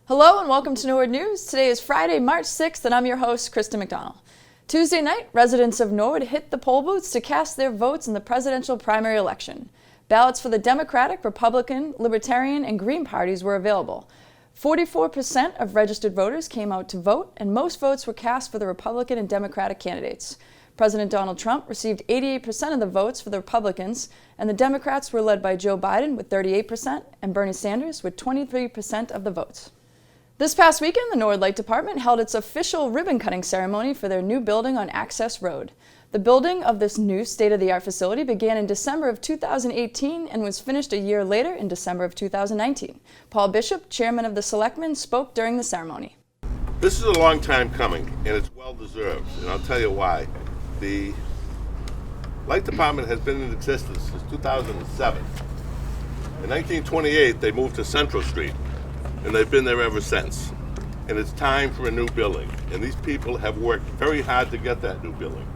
Hello and welcome to Norwood News. Today is Friday, March 6th, and I'm your host, Krista McDonald. Tuesday night, residents of Norwood hit the poll booths to cast their votes in the presidential primary election. Ballots for the Democratic, Republican, Libertarian, and Green parties were available. 44% of registered voters came out to vote, and most votes were cast for the Republican and Democratic candidates. President Donald Trump received 88% of the votes for the Republicans, and the Democrats were led by Joe Biden with 38% and Bernie Sanders with 23% of the votes. This past weekend, the Norwood Light Department held its official ribbon-cutting ceremony for their new building on Access Road. The building of this new state-of-the-art facility began in December of 2018 and was finished a year later in December of 2019. Paul Bishop, chairman of the Selectmen, spoke during the ceremony. This is a long time coming, and it's well-deserved, and I'll tell you why. The Light Department has been in existence since 2007. In 1928, they moved to Central Street, and they've been there ever since. And it's time for a new building, and these people have worked very hard to get that new building.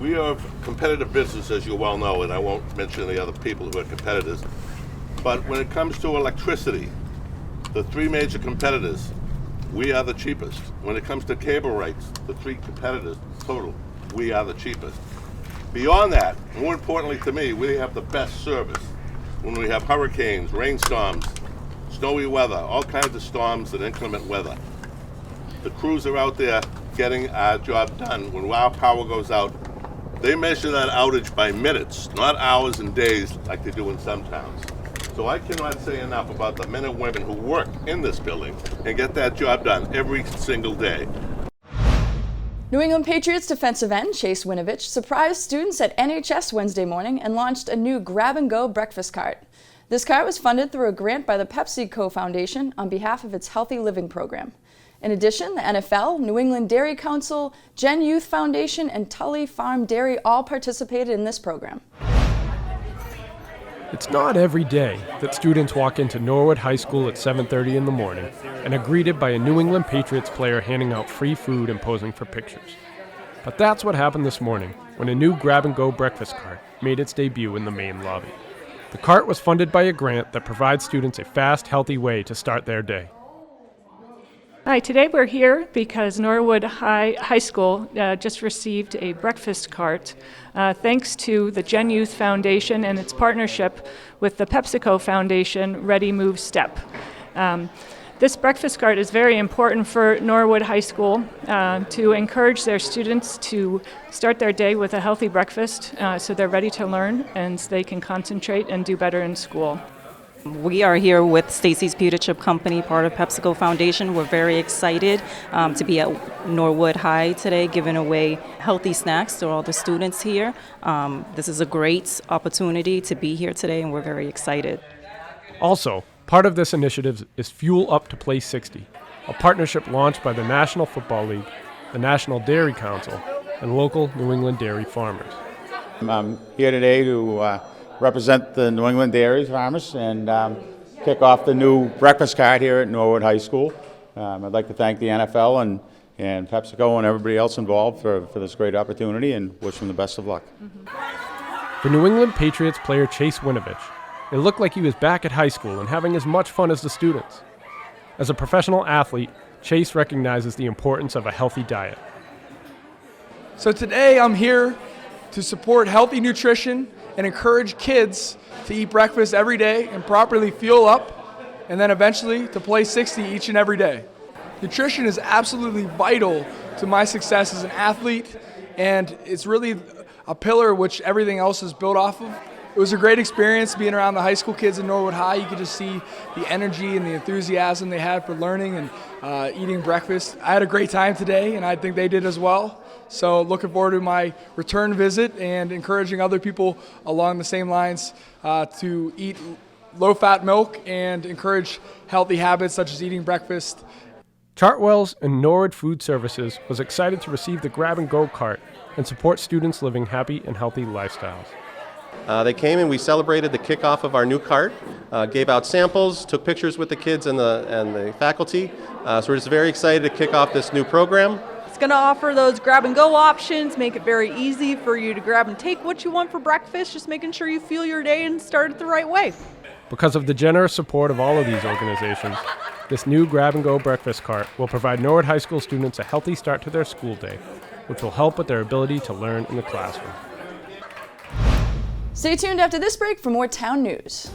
We are a competitive business, as you well know, and I won't mention the other people who are competitors, but when it comes to electricity, the three major competitors, we are the cheapest. When it comes to cable rights, the three competitors total, we are the cheapest. Beyond that, more importantly to me, we have the best service. When we have hurricanes, rainstorms, snowy weather, all kinds of storms and inclement weather, the crews are out there getting our job done. When our power goes out, they measure that outage by minutes, not hours and days like they do in some towns. So I cannot say enough about the men and women who work in this building and get that job done every single day. New England Patriots defensive end Chase Winovich surprised students at NHS Wednesday morning and launched a new grab-and-go breakfast cart. This cart was funded through a grant by the PepsiCo Foundation on behalf of its Healthy Living program. In addition, the NFL, New England Dairy Council, Gen Youth Foundation, and Tully Farm Dairy all participated in this program. It's not every day that students walk into Norwood High School at 7:30 in the morning and are greeted by a New England Patriots player handing out free food and posing for pictures. But that's what happened this morning when a new grab-and-go breakfast cart made its debut in the main lobby. The cart was funded by a grant that provides students a fast, healthy way to start their day. Hi, today we're here because Norwood High School just received a breakfast cart thanks to the Gen Youth Foundation and its partnership with the PepsiCo Foundation Ready Move Step. This breakfast cart is very important for Norwood High School to encourage their students to start their day with a healthy breakfast so they're ready to learn and they can concentrate and do better in school. We are here with Stacy's Pita Chip Company, part of PepsiCo Foundation. We're very excited to be at Norwood High today, giving away healthy snacks to all the students here. This is a great opportunity to be here today, and we're very excited. Also, part of this initiative is Fuel Up to Play 60, a partnership launched by the National Football League, the National Dairy Council, and local New England dairy farmers. I'm here today to represent the New England dairy farmers and kick off the new breakfast cart here at Norwood High School. I'd like to thank the NFL and PepsiCo and everybody else involved for this great opportunity and wish them the best of luck. For New England Patriots player Chase Winovich, it looked like he was back at high school and having as much fun as the students. As a professional athlete, Chase recognizes the importance of a healthy diet. So today I'm here to support healthy nutrition and encourage kids to eat breakfast every day and properly fuel up, and then eventually to play 60 each and every day. Nutrition is absolutely vital to my success as an athlete, and it's really a pillar which everything else is built off of. It was a great experience being around the high school kids in Norwood High. You could just see the energy and the enthusiasm they had for learning and eating breakfast. I had a great time today, and I think they did as well. So looking forward to my return visit and encouraging other people along the same lines to eat low-fat milk and encourage healthy habits such as eating breakfast. Chartwell's and Norwood Food Services was excited to receive the grab-and-go cart and support students living happy and healthy lifestyles. They came and we celebrated the kickoff of our new cart, gave out samples, took pictures with the kids and the faculty. So we're just very excited to kick off this new program. It's going to offer those grab-and-go options, make it very easy for you to grab and take what you want for breakfast, just making sure you fuel your day and start it the right way. Because of the generous support of all of these organizations, This new grab-and-go breakfast cart will provide Norwood High School students a healthy start to their school day, which will help with their ability to learn in the classroom. Stay tuned after this break for more town news.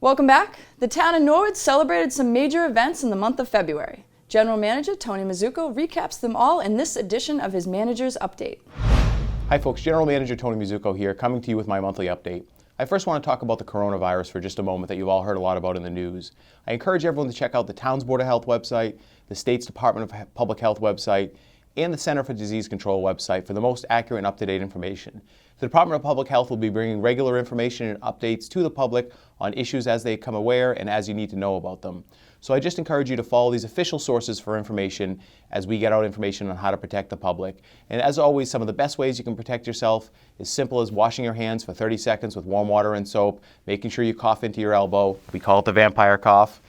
Welcome back. The town of Norwood celebrated some major events in the month of February. General Manager Tony Mazzucco recaps them all in this edition of his Manager's Update. Hi folks, General Manager Tony Mazzucco here, coming to you with my monthly update. I first want to talk about the coronavirus for just a moment that you've all heard a lot about in the news. I encourage everyone to check out the town's Board of Health website, the state's Department of Public Health website, and the Center for Disease Control website for the most accurate and up-to-date information. The Department of Public Health will be bringing regular information and updates to the public on issues as they become aware and as you need to know about them. So I just encourage you to follow these official sources for information as we get out information on how to protect the public. And as always, some of the best ways you can protect yourself is simple as washing your hands for 30 seconds with warm water and soap, making sure you cough into your elbow. We call it the vampire cough.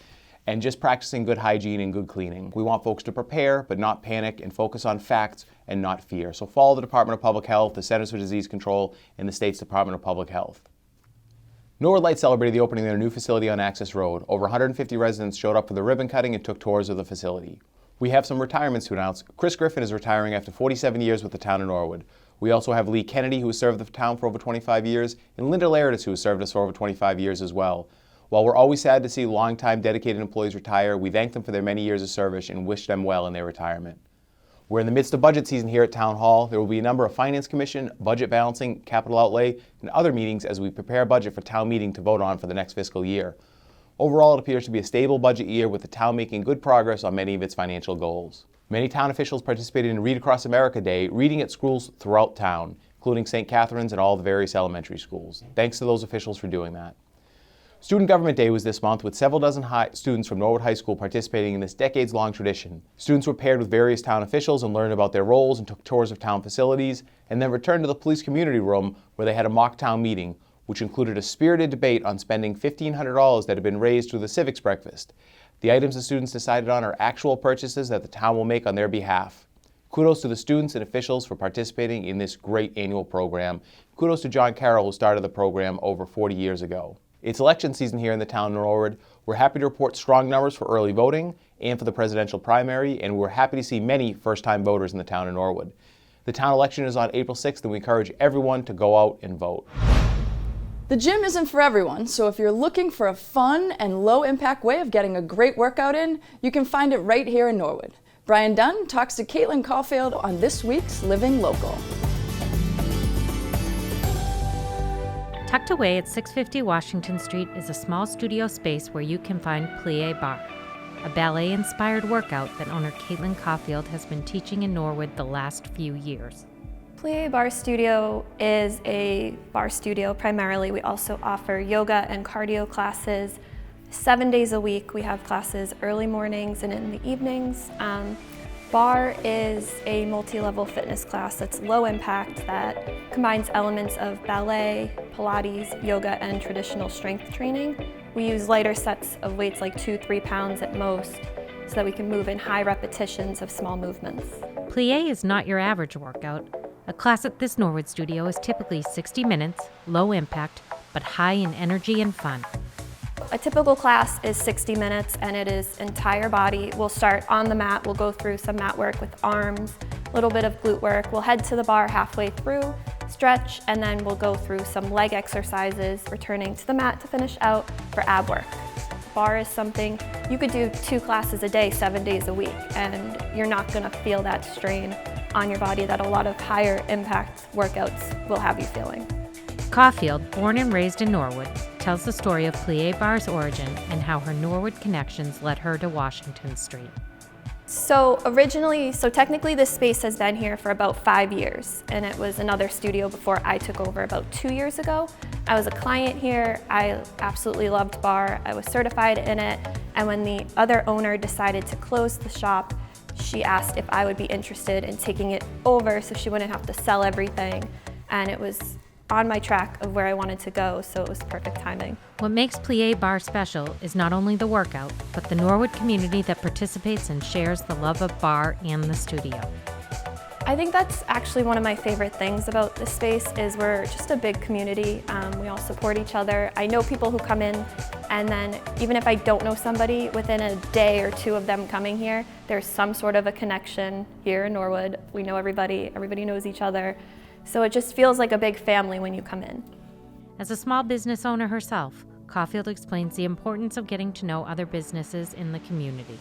And just practicing good hygiene and good cleaning. We want folks to prepare, but not panic, and focus on facts and not fear. So follow the Department of Public Health, the Centers for Disease Control, and the state's Department of Public Health. Norwood Light celebrated the opening of their new facility on Access Road. Over 150 residents showed up for the ribbon cutting and took tours of the facility. We have some retirements to announce. Chris Griffin is retiring after 47 years with the town of Norwood. We also have Lee Kennedy, who has served the town for over 25 years, and Linda Laritis, who has served us for over 25 years as well. While we're always sad to see longtime dedicated employees retire, we thank them for their many years of service and wish them well in their retirement. We're in the midst of budget season here at Town Hall. There will be a number of Finance Commission, budget balancing, capital outlay, and other meetings as we prepare a budget for town meeting to vote on for the next fiscal year. Overall, it appears to be a stable budget year with the town making good progress on many of its financial goals. Many town officials participated in Read Across America Day, reading at schools throughout town, including St. Catherine's and all the various elementary schools. Thanks to those officials for doing that. Student Government Day was this month with several dozen students from Norwood High School participating in this decades-long tradition. Students were paired with various town officials and learned about their roles and took tours of town facilities, and then returned to the police community room where they had a mock town meeting, which included a spirited debate on spending $1,500 that had been raised through the civics breakfast. The items the students decided on are actual purchases that the town will make on their behalf. Kudos to the students and officials for participating in this great annual program. Kudos to John Carroll, who started the program over 40 years ago. It's election season here in the town of Norwood. We're happy to report strong numbers for early voting and for the presidential primary, and we're happy to see many first-time voters in the town of Norwood. The town election is on April 6th, and we encourage everyone to go out and vote. The gym isn't for everyone, so if you're looking for a fun and low-impact way of getting a great workout in, you can find it right here in Norwood. Brian Dunn talks to Caitlin Caulfield on this week's Living Local. Tucked away at 650 Washington Street is a small studio space where you can find Plie Bar, a ballet-inspired workout that owner Caitlin Caulfield has been teaching in Norwood the last few years. Plie Bar Studio is a bar studio primarily. We also offer yoga and cardio classes 7 days a week. We have classes early mornings and in the evenings. Bar is a multi-level fitness class that's low impact that combines elements of ballet, Pilates, yoga, and traditional strength training. We use lighter sets of weights like 2-3 pounds at most so that we can move in high repetitions of small movements. Plie is not your average workout. A class at this Norwood studio is typically 60 minutes, low impact, but high in energy and fun. A typical class is 60 minutes and it is entire body. We'll start on the mat, we'll go through some mat work with arms, a little bit of glute work. We'll head to the bar halfway through, stretch, and then we'll go through some leg exercises, returning to the mat to finish out for ab work. Bar is something you could do 2 classes a day, 7 days a week, and you're not gonna feel that strain on your body that a lot of higher impact workouts will have you feeling. Caulfield, born and raised in Norwood, tells the story of Plie Bar's origin and how her Norwood connections led her to Washington Street. So technically this space has been here for about 5 years, and it was another studio before I took over about 2 years ago. I was a client here. I absolutely loved bar. I was certified in it, and when the other owner decided to close the shop, she asked if I would be interested in taking it over so she wouldn't have to sell everything, and it was on my track of where I wanted to go, so it was perfect timing. What makes Plie Bar special is not only the workout, but the Norwood community that participates and shares the love of bar and the studio. I think that's actually one of my favorite things about this space is we're just a big community. We all support each other. I know people who come in, and then even if I don't know somebody, within a day or two of them coming here, there's some sort of a connection here in Norwood. We know everybody knows each other. So it just feels like a big family when you come in. As a small business owner herself, Caulfield explains the importance of getting to know other businesses in the community.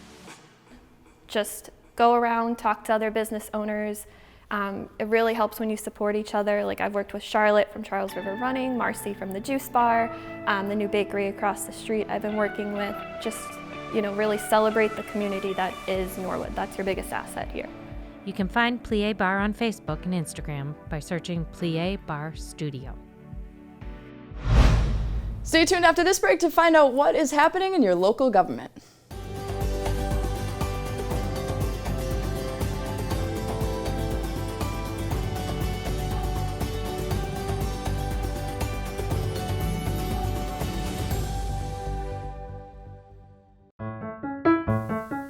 Just go around, talk to other business owners. It really helps when you support each other. Like I've worked with Charlotte from Charles River Running, Marcy from the Juice Bar, the new bakery across the street I've been working with. Just, really celebrate the community that is Norwood. That's your biggest asset here. You can find Plie Bar on Facebook and Instagram by searching Plie Bar Studio. Stay tuned after this break to find out what is happening in your local government.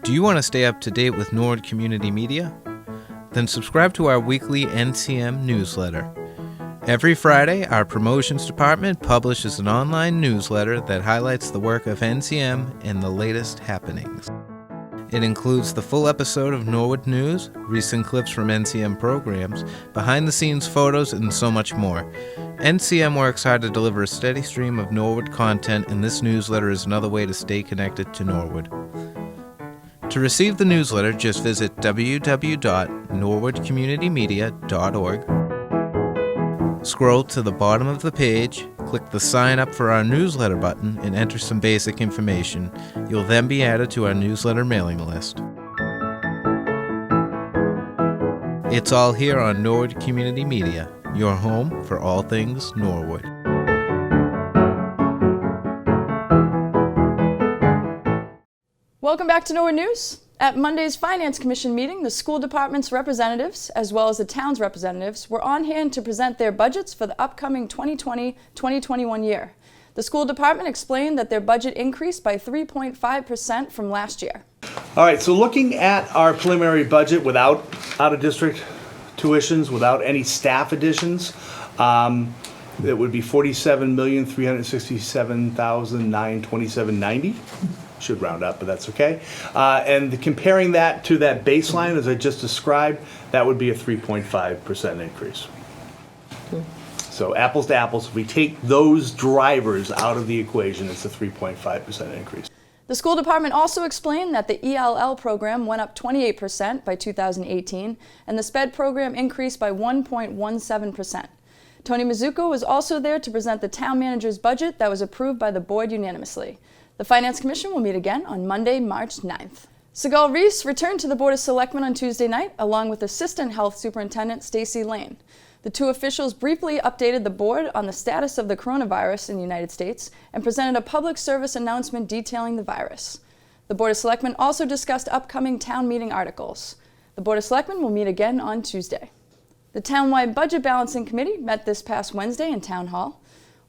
Do you want to stay up to date with Norwood Community Media? Then subscribe to our weekly NCM newsletter. Every Friday, our promotions department publishes an online newsletter that highlights the work of NCM and the latest happenings. It includes the full episode of Norwood News, recent clips from NCM programs, behind-the-scenes photos, and so much more. NCM works hard to deliver a steady stream of Norwood content, and this newsletter is another way to stay connected to Norwood. To receive the newsletter, just visit www.norwoodcommunitymedia.org. Scroll to the bottom of the page, click the Sign Up for Our Newsletter button, and enter some basic information. You'll then be added to our newsletter mailing list. It's all here on Norwood Community Media, your home for all things Norwood. Welcome back to Norwood News. At Monday's Finance Commission meeting, the school department's representatives, as well as the town's representatives, were on hand to present their budgets for the upcoming 2020-2021 year. The school department explained that their budget increased by 3.5% from last year. All right, so looking at our preliminary budget without out-of-district tuitions, without any staff additions, it would be $47,367,927.90. Should round up, but that's okay. And comparing that to that baseline, as I just described, that would be a 3.5% increase. So apples to apples, if we take those drivers out of the equation, it's a 3.5% increase. The school department also explained that the ELL program went up 28% by 2018, and the SPED program increased by 1.17%. Tony Mizuko was also there to present the town manager's budget that was approved by the board unanimously. The Finance Commission will meet again on Monday, March 9th. Sigal Reese returned to the Board of Selectmen on Tuesday night, along with Assistant Health Superintendent Stacy Lane. The two officials briefly updated the board on the status of the coronavirus in the United States and presented a public service announcement detailing the virus. The Board of Selectmen also discussed upcoming town meeting articles. The Board of Selectmen will meet again on Tuesday. The Townwide Budget Balancing Committee met this past Wednesday in Town Hall.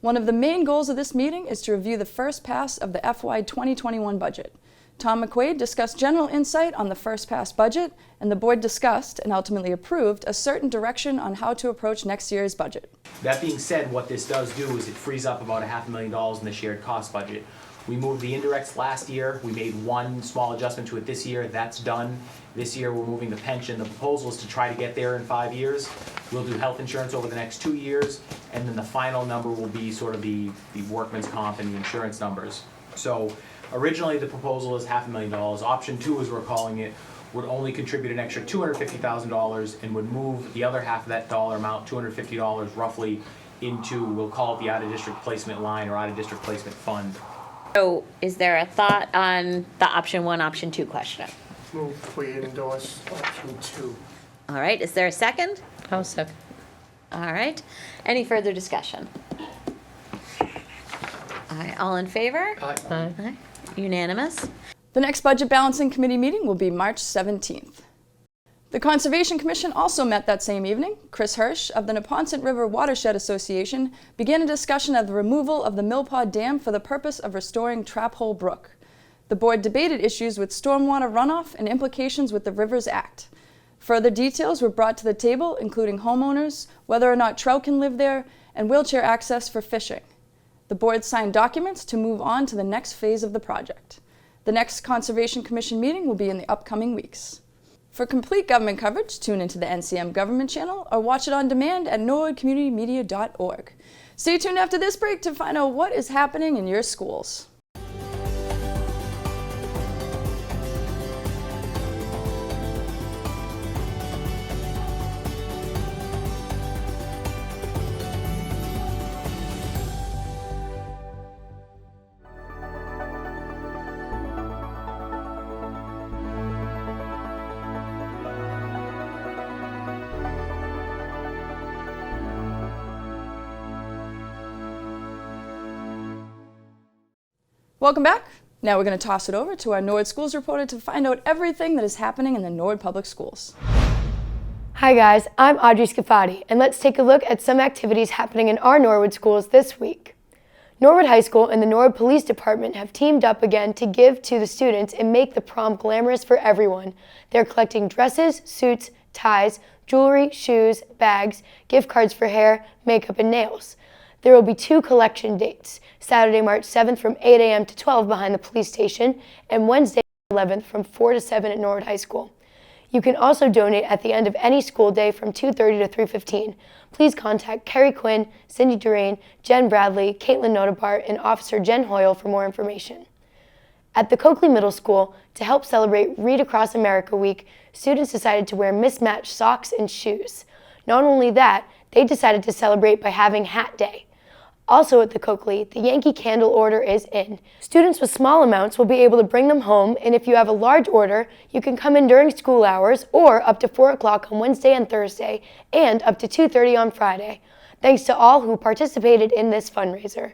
One of the main goals of this meeting is to review the first pass of the FY 2021 budget. Tom McQuaid discussed general insight on the first pass budget, and the board discussed and ultimately approved a certain direction on how to approach next year's budget. That being said, what this does do is it frees up about $500,000 in the shared cost budget. We moved the indirects last year. We made one small adjustment to it this year. That's done. This year we're moving the pension. The proposal is to try to get there in 5 years. We'll do health insurance over the next 2 years, and then the final number will be sort of the workman's comp and the insurance numbers. So originally the proposal is $500,000. Option 2, as we're calling it, would only contribute an extra $250,000 and would move the other half of that dollar amount, $250 roughly, into, we'll call it the out-of-district placement line or out-of-district placement fund. So is there a thought on the option 1, option 2 question? Move we endorse option 2. All right, is there a second? I'll second. All right. Any further discussion? All right, all in favor? Aye. Aye. Unanimous. The next Budget Balancing Committee meeting will be March 17th. The Conservation Commission also met that same evening. Chris Hirsch of the Neponset River Watershed Association began a discussion of the removal of the Millpond Dam for the purpose of restoring Trap Hole Brook. The board debated issues with stormwater runoff and implications with the Rivers Act. Further details were brought to the table, including homeowners, whether or not trout can live there, and wheelchair access for fishing. The board signed documents to move on to the next phase of the project. The next Conservation Commission meeting will be in the upcoming weeks. For complete government coverage, tune into the NCM Government Channel or watch it on demand at norwoodcommunitymedia.org. Stay tuned after this break to find out what is happening in your schools. Welcome back. Now we're going to toss it over to our Norwood Schools reporter to find out everything that is happening in the Norwood Public Schools. Hi guys, I'm Audrey Scafati, and let's take a look at some activities happening in our Norwood schools this week. Norwood High School and the Norwood Police Department have teamed up again to give to the students and make the prom glamorous for everyone. They're collecting dresses, suits, ties, jewelry, shoes, bags, gift cards for hair, makeup, and nails. There will be 2 collection dates, Saturday, March 7th from 8 a.m. to 12 behind the police station, and Wednesday, 11th from 4 to 7 at Norwood High School. You can also donate at the end of any school day from 2:30 to 3:15. Please contact Carrie Quinn, Cindy Durain, Jen Bradley, Caitlin Notapart, and Officer Jen Hoyle for more information. At the Coakley Middle School, to help celebrate Read Across America Week, students decided to wear mismatched socks and shoes. Not only that, they decided to celebrate by having Hat Day. Also at the Coakley, the Yankee Candle order is in. Students with small amounts will be able to bring them home, and if you have a large order, you can come in during school hours or up to 4 o'clock on Wednesday and Thursday, and up to 2:30 on Friday. Thanks to all who participated in this fundraiser.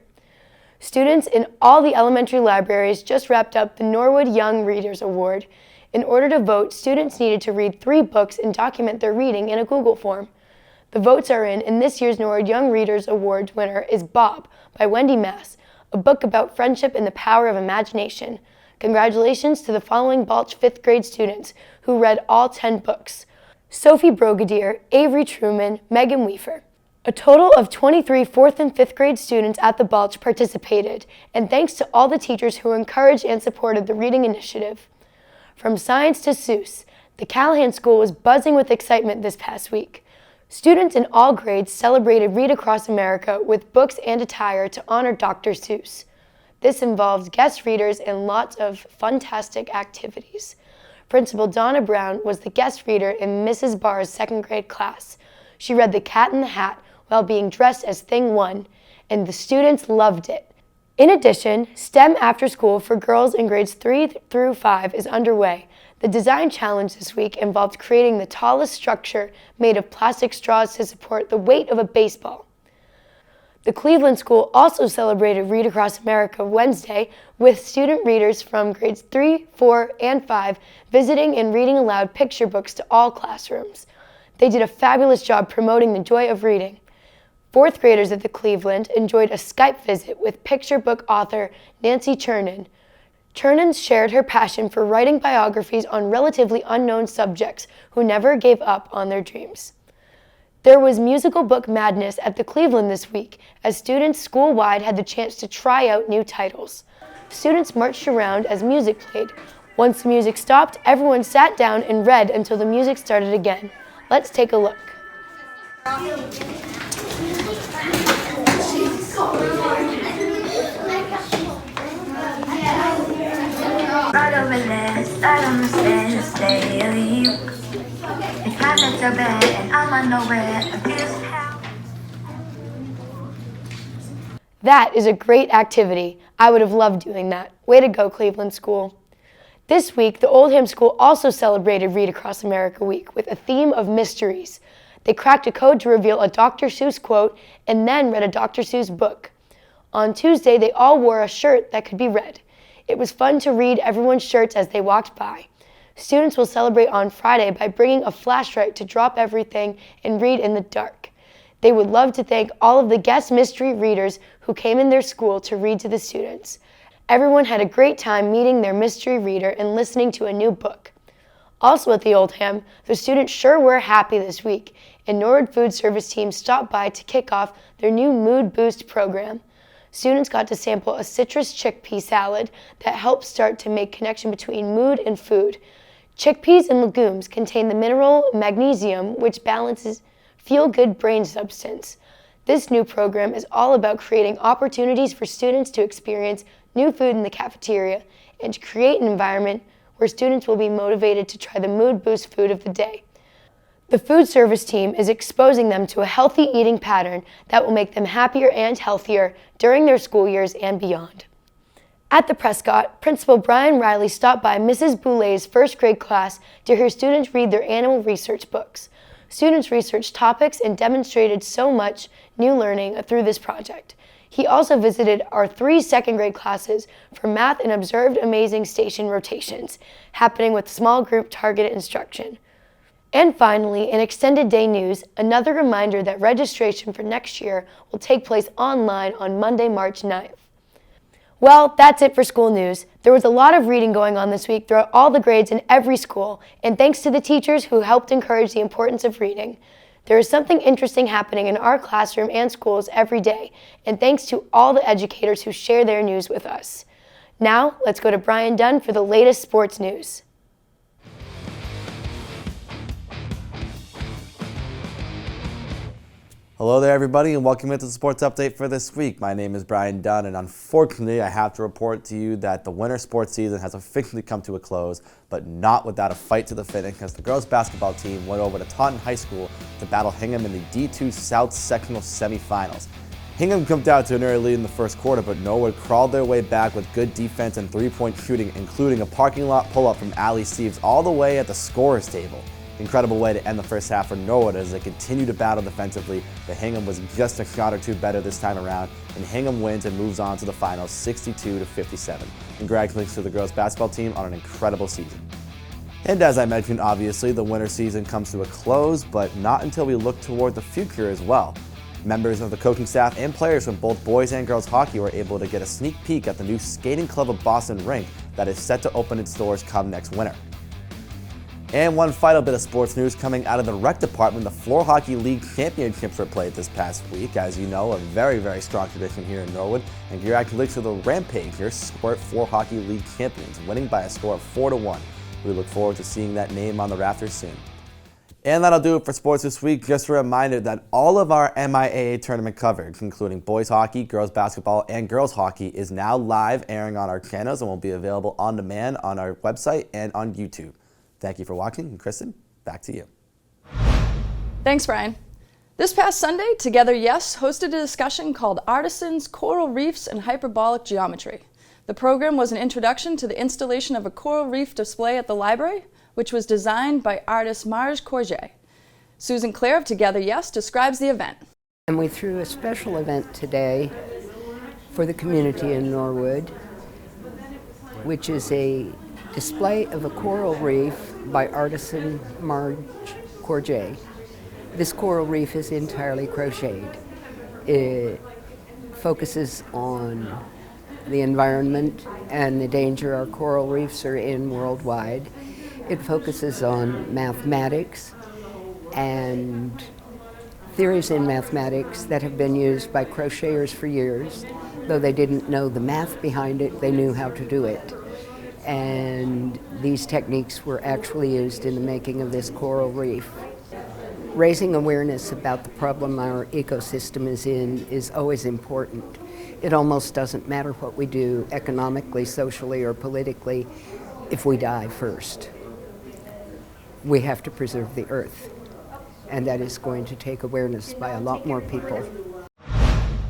Students in all the elementary libraries just wrapped up the Norwood Young Readers Award. In order to vote, students needed to read 3 books and document their reading in a Google form. The votes are in, and this year's Norwood Young Readers Award winner is Bob by Wendy Mass, a book about friendship and the power of imagination. Congratulations to the following Balch 5th grade students who read all 10 books: Sophie Brogadier, Avery Truman, Megan Weaver. A total of 23 4th and 5th grade students at the Balch participated, and thanks to all the teachers who encouraged and supported the reading initiative. From science to Seuss, the Callahan School was buzzing with excitement this past week. Students in all grades celebrated Read Across America with books and attire to honor Dr. Seuss. This involved guest readers and lots of fantastic activities. Principal Donna Brown was the guest reader in Mrs. Barr's 2nd grade class. She read The Cat in the Hat while being dressed as Thing 1, and the students loved it. In addition, STEM After School for girls in grades 3 through 5 is underway. The design challenge this week involved creating the tallest structure made of plastic straws to support the weight of a baseball. The Cleveland School also celebrated Read Across America Wednesday with student readers from grades 3, 4, and 5 visiting and reading aloud picture books to all classrooms. They did a fabulous job promoting the joy of reading. 4th graders at the Cleveland enjoyed a Skype visit with picture book author Nancy Chernin. Chernin shared her passion for writing biographies on relatively unknown subjects who never gave up on their dreams. There was musical book madness at the Cleveland this week as students school-wide had the chance to try out new titles. Students marched around as music played. Once the music stopped, everyone sat down and read until the music started again. Let's take a look. Right over there, right on the stairs daily. It's my bed so bad and I'm on nowhere. That is a great activity. I would have loved doing that. Way to go, Cleveland School. This week, the Oldham School also celebrated Read Across America Week with a theme of mysteries. They cracked a code to reveal a Dr. Seuss quote and then read a Dr. Seuss book. On Tuesday, they all wore a shirt that could be read. It was fun to read everyone's shirts as they walked by. Students will celebrate on Friday by bringing a flashlight to drop everything and read in the dark. They would love to thank all of the guest mystery readers who came in their school to read to the students. Everyone had a great time meeting their mystery reader and listening to a new book. Also at the Oldham, the students sure were happy this week, and Norwood Food Service team stopped by to kick off their new Mood Boost program. Students got to sample a citrus chickpea salad that helps start to make connection between mood and food. Chickpeas and legumes contain the mineral magnesium, which balances feel-good brain substance. This new program is all about creating opportunities for students to experience new food in the cafeteria and to create an environment where students will be motivated to try the Mood Boost food of the day. The food service team is exposing them to a healthy eating pattern that will make them happier and healthier during their school years and beyond. At the Prescott, Principal Brian Riley stopped by Mrs. Boulet's first grade class to hear students read their animal research books. Students researched topics and demonstrated so much new learning through this project. He also visited our 3 second grade classes for math and observed amazing station rotations, happening with small group targeted instruction. And finally, in extended day news, another reminder that registration for next year will take place online on Monday, March 9th. Well, that's it for school news. There was a lot of reading going on this week throughout all the grades in every school, and thanks to the teachers who helped encourage the importance of reading. There is something interesting happening in our classroom and schools every day, and thanks to all the educators who share their news with us. Now, let's go to Brian Dunn for the latest sports news. Hello there, everybody, and welcome into the sports update for this week. My name is Brian Dunn, and unfortunately, I have to report to you that the winter sports season has officially come to a close, but not without a fight to the finish, as the girls' basketball team went over to Taunton High School to battle Hingham in the D2 South Sectional semifinals. Hingham jumped out to an early lead in the first quarter, but Norwood crawled their way back with good defense and three-point shooting, including a parking lot pull-up from Allie Steves all the way at the scorer's table. Incredible way to end the first half for Norwood as they continue to battle defensively, but Hingham was just a shot or two better this time around, and Hingham wins and moves on to the finals 62-57. Congratulations to the girls basketball team on an incredible season. And as I mentioned, obviously, the winter season comes to a close, but not until we look toward the future as well. Members of the coaching staff and players from both boys and girls hockey were able to get a sneak peek at the new Skating Club of Boston rink that is set to open its doors come next winter. And one final bit of sports news coming out of the rec department. The Floor Hockey League Championships were played this past week. As you know, a very, very strong tradition here in Norwood. And congratulations to the Rampage, your Squirt Floor Hockey League champions, winning by a score of 4-1. We look forward to seeing that name on the rafters soon. And that'll do it for sports this week. Just a reminder that all of our MIAA tournament coverage, including boys hockey, girls basketball, and girls hockey, is now live airing on our channels and will be available on demand on our website and on YouTube. Thank you for watching, and Kristen, back to you. Thanks, Brian. This past Sunday, Together Yes hosted a discussion called Artisans, Coral Reefs, and Hyperbolic Geometry. The program was an introduction to the installation of a coral reef display at the library, which was designed by artist Marge Courget. Susan Clare of Together Yes describes the event. And we threw a special event today for the community in Norwood, which is a display of a coral reef by artisan Marge Courget. This coral reef is entirely crocheted. It focuses on the environment and the danger our coral reefs are in worldwide. It focuses on mathematics and theories in mathematics that have been used by crocheters for years. Though they didn't know the math behind it, they knew how to do it. And these techniques were actually used in the making of this coral reef. Raising awareness about the problem our ecosystem is in is always important. It almost doesn't matter what we do economically, socially, or politically if we die first. We have to preserve the earth, and that is going to take awareness by a lot more people.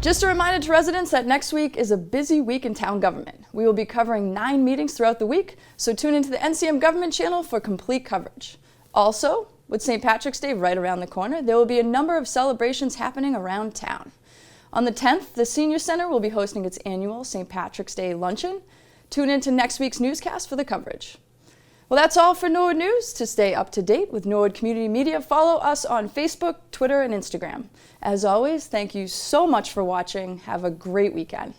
Just a reminder to residents that next week is a busy week in town government. We will be covering 9 meetings throughout the week, so tune into the NCM Government channel for complete coverage. Also, with St. Patrick's Day right around the corner, there will be a number of celebrations happening around town. On the 10th, the Senior Center will be hosting its annual St. Patrick's Day luncheon. Tune in to next week's newscast for the coverage. Well, that's all for Norwood News. To stay up to date with Norwood Community Media, follow us on Facebook, Twitter, and Instagram. As always, thank you so much for watching. Have a great weekend.